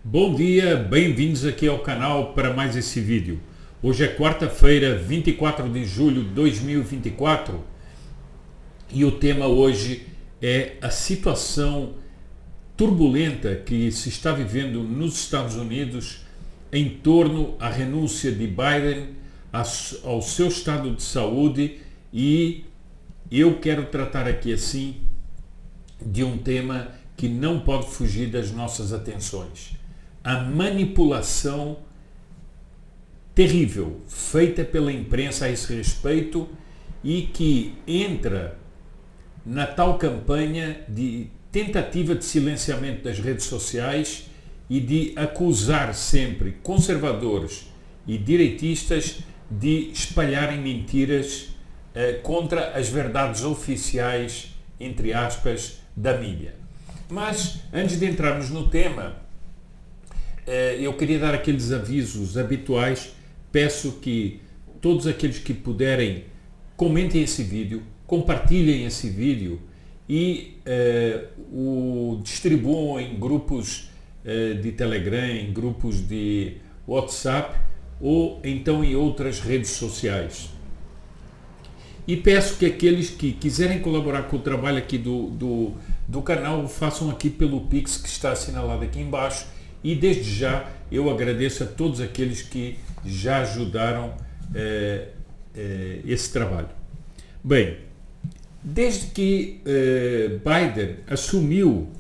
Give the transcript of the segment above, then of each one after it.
Bom dia, bem-vindos aqui ao canal para mais esse vídeo. Hoje é quarta-feira, 24 de julho de 2024 e o tema hoje é a situação turbulenta que se está vivendo nos Estados Unidos em torno à renúncia de Biden ao seu estado de saúde, e eu quero tratar aqui assim de um tema que não pode fugir das nossas atenções: a manipulação terrível feita pela imprensa a esse respeito e que entra na tal campanha de tentativa de silenciamento das redes sociais e de acusar sempre conservadores e direitistas de espalharem mentiras contra as verdades oficiais, entre aspas, da mídia. Mas, antes de entrarmos no tema, eu queria dar aqueles avisos habituais. Peço que todos aqueles que puderem comentem esse vídeo, compartilhem esse vídeo e o distribuam em grupos de Telegram, em grupos de WhatsApp ou então em outras redes sociais. E peço que aqueles que quiserem colaborar com o trabalho aqui do canal o façam aqui pelo Pix, que está assinalado aqui embaixo, e desde já eu agradeço a todos aqueles que já ajudaram esse trabalho. Bem, desde que Biden assumiu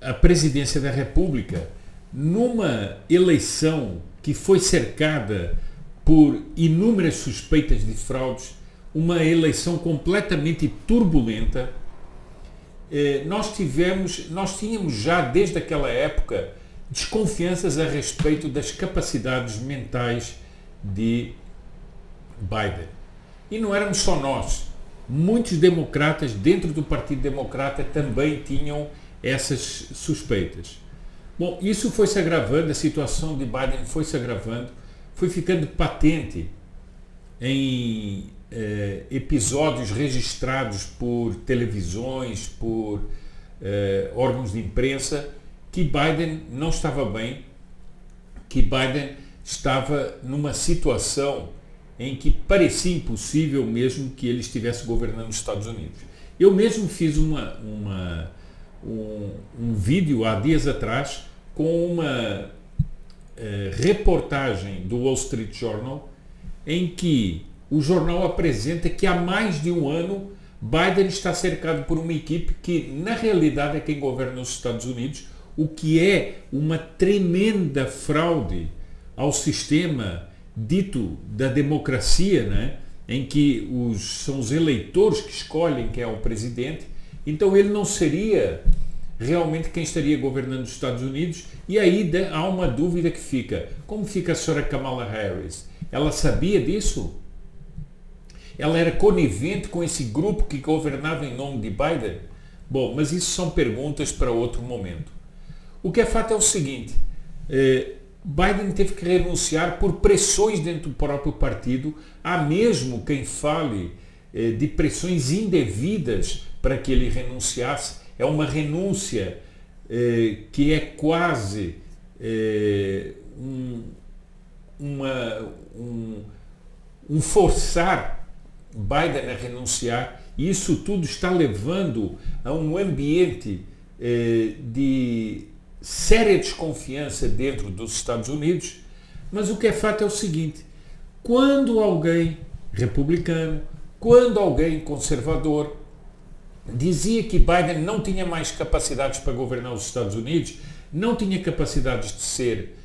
a presidência da República, numa eleição que foi cercada por inúmeras suspeitas de fraudes, uma eleição completamente turbulenta, nós tínhamos já desde aquela época desconfianças a respeito das capacidades mentais de Biden. E não éramos só nós. Muitos democratas dentro do Partido Democrata também tinham essas suspeitas. Bom, isso foi se agravando, a situação de Biden foi se agravando, foi ficando patente em episódios registrados por televisões, por órgãos de imprensa, que Biden não estava bem, que Biden estava numa situação em que parecia impossível mesmo que ele estivesse governando os Estados Unidos. Eu mesmo fiz um vídeo há dias atrás com uma reportagem do Wall Street Journal, em que o jornal apresenta que há mais de um ano Biden está cercado por uma equipe que na realidade é quem governa os Estados Unidos, o que é uma tremenda fraude ao sistema dito da democracia, né? Em que são os eleitores que escolhem quem é o presidente. Então ele não seria realmente quem estaria governando os Estados Unidos. E aí há uma dúvida que fica: como fica a senhora Kamala Harris? Ela sabia disso? Ela era conivente com esse grupo que governava em nome de Biden? Bom, mas isso são perguntas para outro momento. O que é fato é o seguinte: Biden teve que renunciar por pressões dentro do próprio partido. Há mesmo quem fale de pressões indevidas para que ele renunciasse. É uma renúncia que é quase um forçar Biden a renunciar. E isso tudo está levando a um ambiente de séria desconfiança dentro dos Estados Unidos. Mas o que é fato é o seguinte: quando alguém republicano, quando alguém conservador dizia que Biden não tinha mais capacidades para governar os Estados Unidos, não tinha capacidades de ser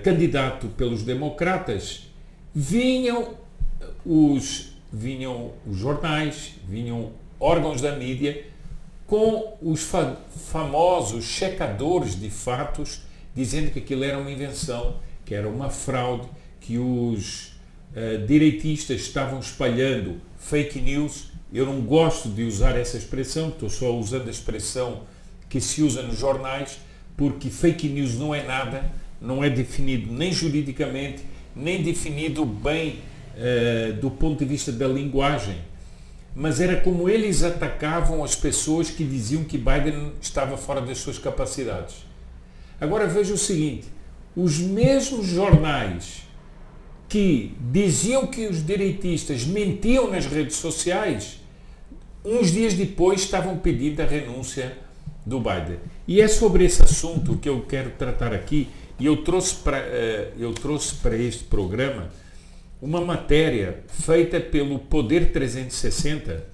candidato pelos democratas, vinham os jornais, vinham órgãos da mídia com os famosos checadores de fatos, dizendo que aquilo era uma invenção, que era uma fraude, que os direitistas estavam espalhando fake news. Eu não gosto de usar essa expressão, estou só usando a expressão que se usa nos jornais, porque fake news não é nada, não é definido nem juridicamente, nem definido bem do ponto de vista da linguagem. Mas era como eles atacavam as pessoas que diziam que Biden estava fora das suas capacidades. Agora veja o seguinte, os mesmos jornais que diziam que os direitistas mentiam nas redes sociais, uns dias depois estavam pedindo a renúncia do Biden. E é sobre esse assunto que eu quero tratar aqui, e eu trouxe para este programa uma matéria feita pelo Poder 360,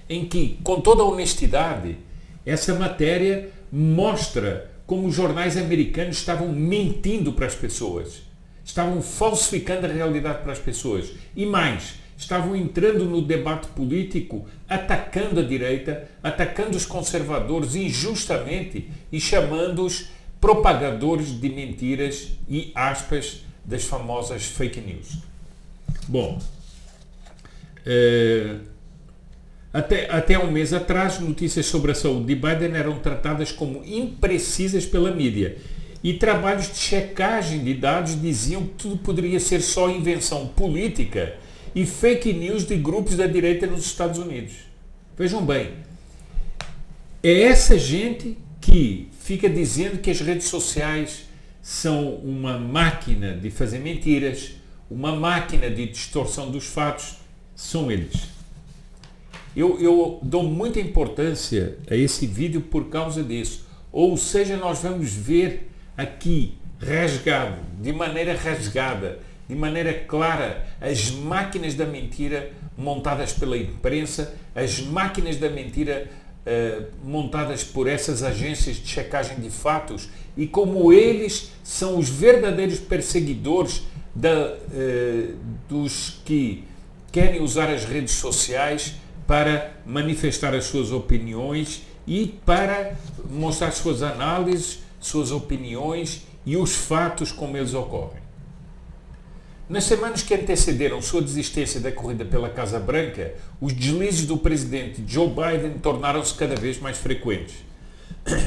em que, com toda a honestidade, essa matéria mostra como os jornais americanos estavam mentindo para as pessoas, estavam falsificando a realidade para as pessoas e mais, estavam entrando no debate político, atacando a direita, atacando os conservadores injustamente e chamando-os propagadores de mentiras e aspas das famosas fake news. Bom, até um mês atrás, notícias sobre a saúde de Biden eram tratadas como imprecisas pela mídia e trabalhos de checagem de dados diziam que tudo poderia ser só invenção política e fake news de grupos da direita nos Estados Unidos. Vejam bem, é essa gente que fica dizendo que as redes sociais são uma máquina de fazer mentiras, uma máquina de distorção dos fatos, são eles. Eu dou muita importância a esse vídeo por causa disso. Ou seja, nós vamos ver aqui, de maneira rasgada, de maneira clara, as máquinas da mentira montadas pela imprensa, as máquinas da mentira montadas por essas agências de checagem de fatos e como eles são os verdadeiros perseguidores dos que querem usar as redes sociais para manifestar as suas opiniões e para mostrar suas análises, suas opiniões e os fatos como eles ocorrem. Nas semanas que antecederam sua desistência da corrida pela Casa Branca, os deslizes do presidente Joe Biden tornaram-se cada vez mais frequentes.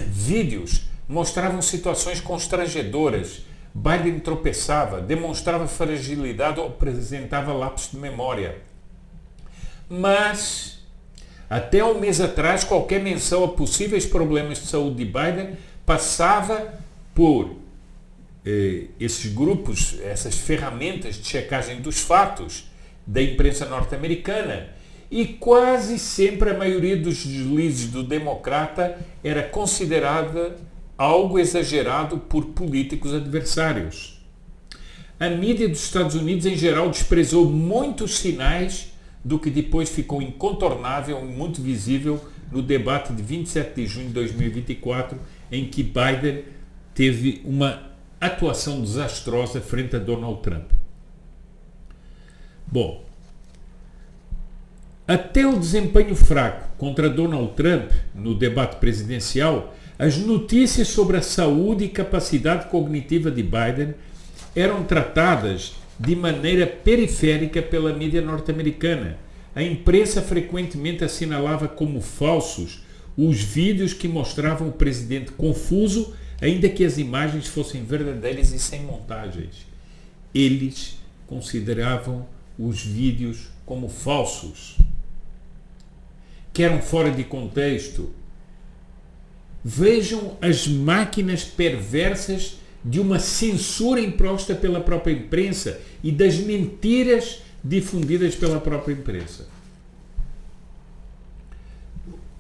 Vídeos mostravam situações constrangedoras. Biden tropeçava, demonstrava fragilidade ou apresentava lapsos de memória. Mas, até um mês atrás, qualquer menção a possíveis problemas de saúde de Biden passava por esses grupos, essas ferramentas de checagem dos fatos da imprensa norte-americana. E quase sempre a maioria dos deslizes do democrata era considerada algo exagerado por políticos adversários. A mídia dos Estados Unidos, em geral, desprezou muitos sinais do que depois ficou incontornável e muito visível no debate de 27 de junho de 2024, em que Biden teve uma atuação desastrosa frente a Donald Trump. Bom, até o desempenho fraco contra Donald Trump no debate presidencial, as notícias sobre a saúde e capacidade cognitiva de Biden eram tratadas de maneira periférica pela mídia norte-americana. A imprensa frequentemente assinalava como falsos os vídeos que mostravam o presidente confuso, ainda que as imagens fossem verdadeiras e sem montagens. Eles consideravam os vídeos como falsos, que eram fora de contexto. Vejam as máquinas perversas de uma censura imposta pela própria imprensa e das mentiras difundidas pela própria imprensa.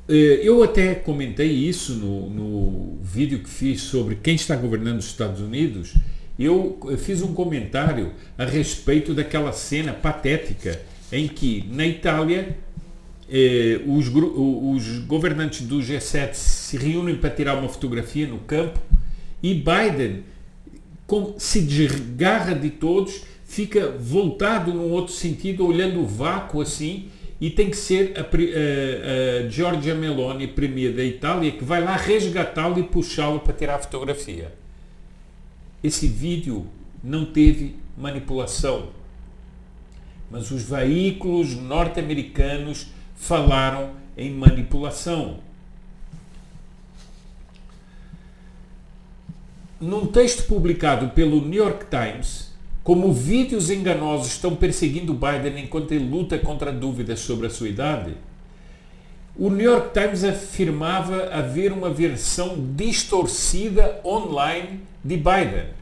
Eu até comentei isso no vídeo que fiz sobre quem está governando os Estados Unidos. Eu fiz um comentário a respeito daquela cena patética em que, na Itália, os governantes do G7 se reúnem para tirar uma fotografia no campo e Biden se desgarra de todos, fica voltado num outro sentido, olhando o vácuo assim, e tem que ser a Giorgia Meloni, premier da Itália, que vai lá resgatá-lo e puxá-lo para tirar a fotografia. Esse vídeo não teve manipulação, mas os veículos norte-americanos falaram em manipulação. Num texto publicado pelo New York Times, como vídeos enganosos estão perseguindo Biden enquanto ele luta contra dúvidas sobre a sua idade, O New York Times afirmava haver uma versão distorcida online de Biden.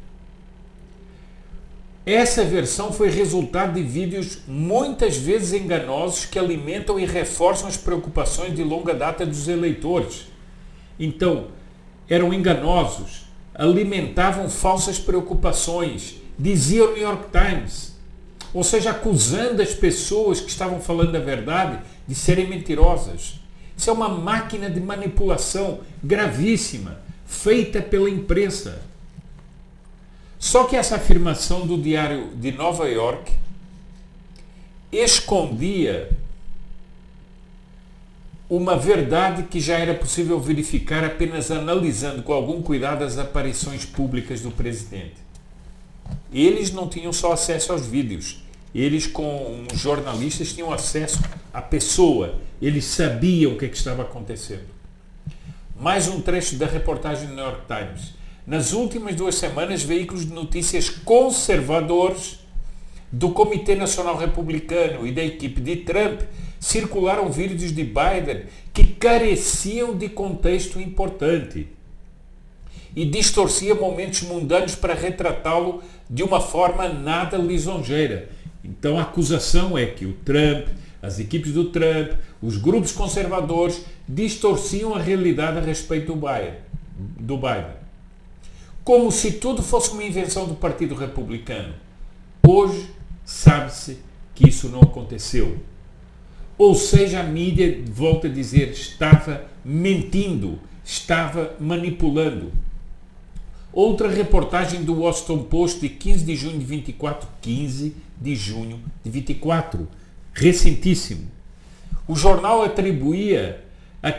Essa versão foi resultado de vídeos muitas vezes enganosos que alimentam e reforçam as preocupações de longa data dos eleitores. Então, eram enganosos, alimentavam falsas preocupações, dizia o New York Times. Ou seja, acusando as pessoas que estavam falando a verdade de serem mentirosas. Isso é uma máquina de manipulação gravíssima, feita pela imprensa. Só que essa afirmação do Diário de Nova York escondia uma verdade que já era possível verificar apenas analisando com algum cuidado as aparições públicas do presidente. Eles não tinham só acesso aos vídeos, eles, como jornalistas, tinham acesso à pessoa, eles sabiam o que estava acontecendo. Mais um trecho da reportagem do New York Times. Nas últimas 2 semanas, veículos de notícias conservadores do Comitê Nacional Republicano e da equipe de Trump circularam vídeos de Biden que careciam de contexto importante e distorciam momentos mundanos para retratá-lo de uma forma nada lisonjeira. Então a acusação é que o Trump, as equipes do Trump, os grupos conservadores distorciam a realidade a respeito do Biden. Como se tudo fosse uma invenção do Partido Republicano. Hoje sabe-se que isso não aconteceu. Ou seja, a mídia, volta a dizer, estava mentindo, estava manipulando. Outra reportagem do Washington Post de 15 de junho de 24, 15 de junho de 24, recentíssimo. O jornal atribuía a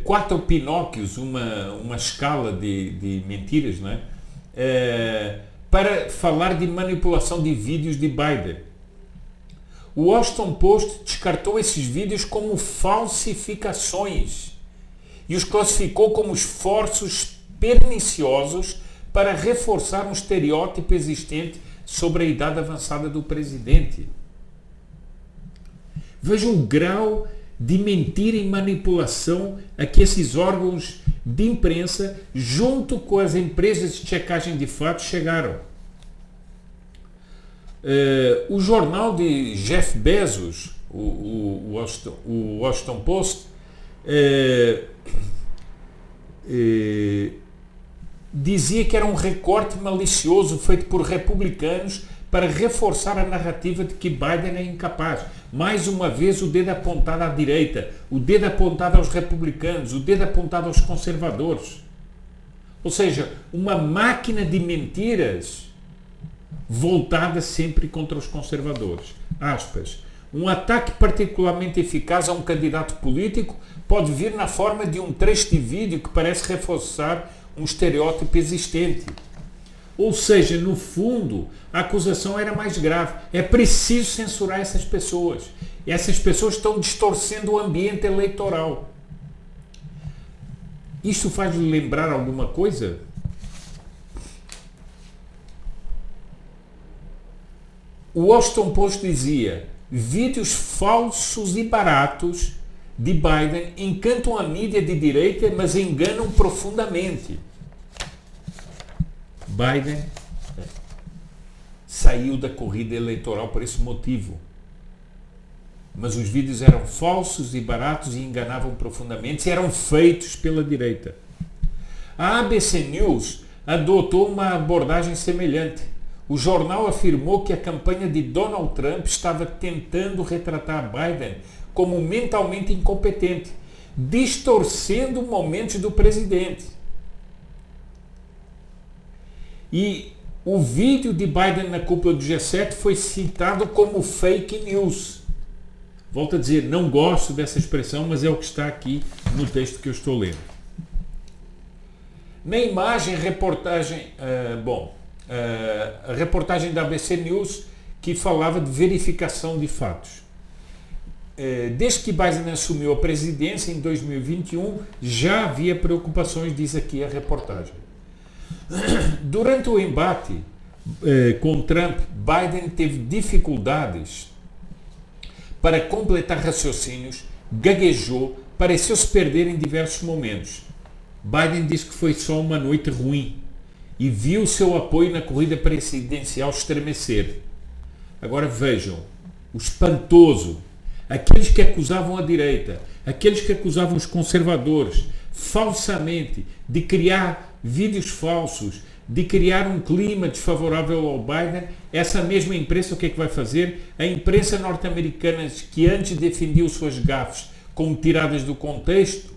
4 Pinóquios, uma escala de mentiras, não é? Para falar de manipulação de vídeos de Biden. O Washington Post descartou esses vídeos como falsificações e os classificou como esforços perniciosos para reforçar um estereótipo existente sobre a idade avançada do presidente. Veja o grau de mentira e manipulação a que esses órgãos de imprensa, junto com as empresas de checagem de fatos, chegaram. O jornal de Jeff Bezos, o Washington Post, dizia que era um recorte malicioso feito por republicanos para reforçar a narrativa de que Biden é incapaz. Mais uma vez o dedo apontado à direita, o dedo apontado aos republicanos, o dedo apontado aos conservadores. Ou seja, uma máquina de mentiras voltada sempre contra os conservadores. Aspas. Um ataque particularmente eficaz a um candidato político pode vir na forma de um trecho de vídeo que parece reforçar um estereótipo existente. Ou seja, no fundo, a acusação era mais grave. É preciso censurar essas pessoas. E essas pessoas estão distorcendo o ambiente eleitoral. Isso faz lembrar alguma coisa? O Washington Post dizia: vídeos falsos e baratos de Biden encantam a mídia de direita, mas enganam profundamente. Biden saiu da corrida eleitoral por esse motivo. Mas os vídeos eram falsos e baratos e enganavam profundamente e eram feitos pela direita. A ABC News adotou uma abordagem semelhante. O jornal afirmou que a campanha de Donald Trump estava tentando retratar Biden como mentalmente incompetente, distorcendo momentos do presidente. E o vídeo de Biden na cúpula do G7 foi citado como fake news. Volto a dizer, não gosto dessa expressão, mas é o que está aqui no texto que eu estou lendo. Na imagem, reportagem, a reportagem da ABC News que falava de verificação de fatos. Desde que Biden assumiu a presidência em 2021, já havia preocupações, diz aqui a reportagem. Durante o embate com Trump, Biden teve dificuldades para completar raciocínios, gaguejou, pareceu se perder em diversos momentos. Biden disse que foi só uma noite ruim e viu seu apoio na corrida presidencial estremecer. Agora vejam, o espantoso, aqueles que acusavam a direita, aqueles que acusavam os conservadores falsamente de criar vídeos falsos, de criar um clima desfavorável ao Biden, essa mesma imprensa o que é que vai fazer? A imprensa norte-americana, que antes defendia suas gafes como tiradas do contexto,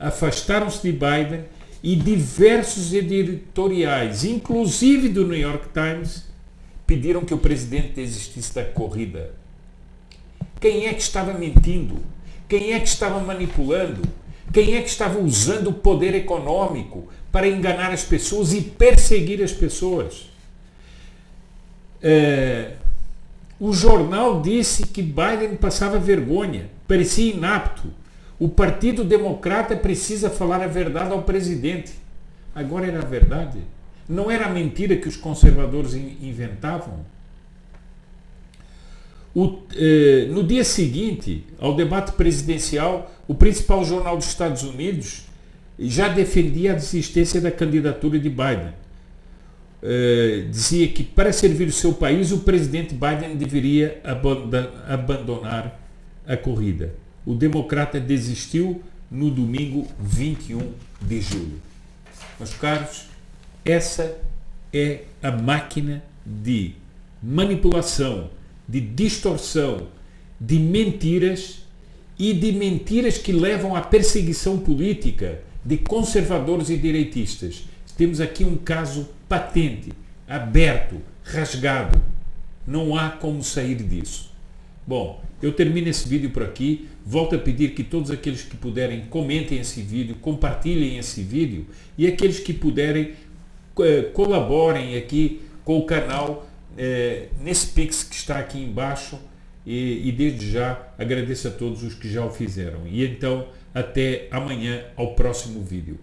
afastaram-se de Biden e diversos editoriais, inclusive do New York Times, pediram que o presidente desistisse da corrida. Quem é que estava mentindo? Quem é que estava manipulando? Quem é que estava usando o poder econômico para enganar as pessoas e perseguir as pessoas? O jornal disse que Biden passava vergonha, parecia inapto. O Partido Democrata precisa falar a verdade ao presidente. Agora era a verdade? Não era a mentira que os conservadores inventavam? No dia seguinte ao debate presidencial, o principal jornal dos Estados Unidos já defendia a desistência da candidatura de Biden. Dizia que para servir o seu país, o presidente Biden deveria abandonar a corrida. O democrata desistiu no domingo 21 de julho. Meus caros, essa é a máquina de manipulação, de distorção, de mentiras e de mentiras que levam à perseguição política de conservadores e direitistas. Temos aqui um caso patente, aberto, rasgado. Não há como sair disso. Bom, eu termino esse vídeo por aqui. Volto a pedir que todos aqueles que puderem comentem esse vídeo, compartilhem esse vídeo e aqueles que puderem colaborem aqui com o canal nesse Pix que está aqui embaixo e desde já agradeço a todos os que já o fizeram. E então até amanhã ao próximo vídeo.